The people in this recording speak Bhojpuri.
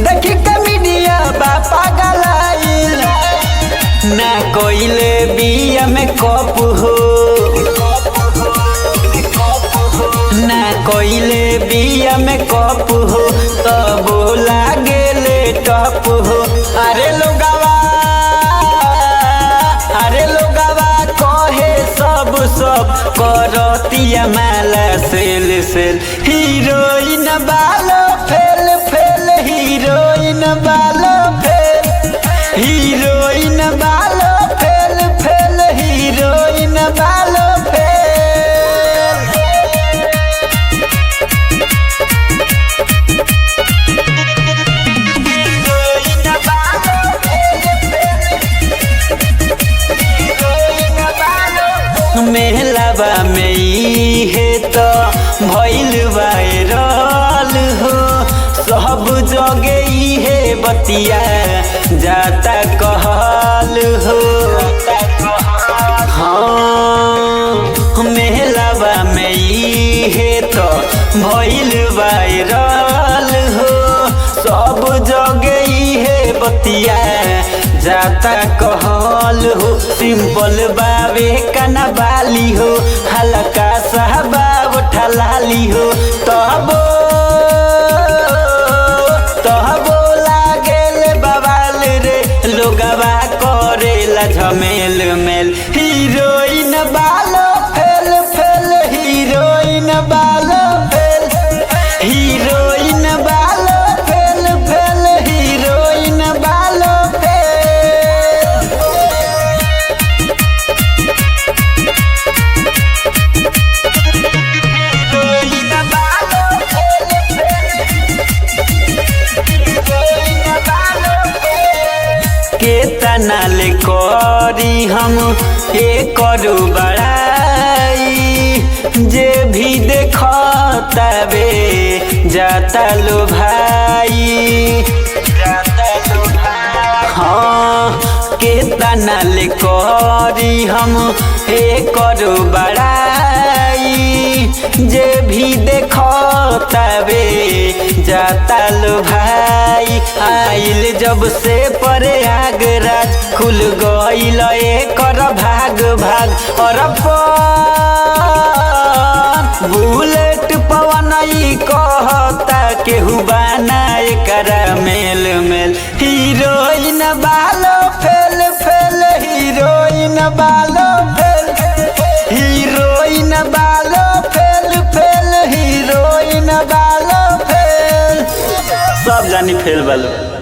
देखी के मीडिया बापा गलाइल ना कोइले बिया में कप हो ना कोइले बिया में कप हो तब लागेले टप हो। अरे लोगवा कहे सब करतिया माला सेल सेल हीरोइन बालो फेल फेल हीरोइन बालो फेल हीरोइन बालो फेल फेल हीरोइन बालो मेहलावा में है तो भइल वायरल हो सब जगे है बतिया जाता कहल हो। हाँ मेहलावा में है तो भइल वायरल हो सब जगे है बतिया जाता कहल हो। सिंपल बावे कना बाली हो हल्का साहबा उठलाली हो तबो लागेल बवाल रे लोगवा करेला झमेल मेल हीरोइन बालो फेल फेल हीरोइन बालो फेल हीरोइन बालो फेल फेल हीरोइन बालो केतना ले करी हम करू बड़ाई जे भी देखतावे जाता लो भाई हाँ केतना ले करी हम करू बड़ाई जे भी देखतावे जाता लो भाई। आइल जब से प्रयागराज खुल गइल एकर भाग भाग और बुलेट पवन कहता केहू बाना एकरा मेल मेल हीरोइन बालो फेल फेल हीरोइन बालो फेल हीरोइन बालो फेल फेल हीरोइन बालो फेल सब जानी फेल बालो।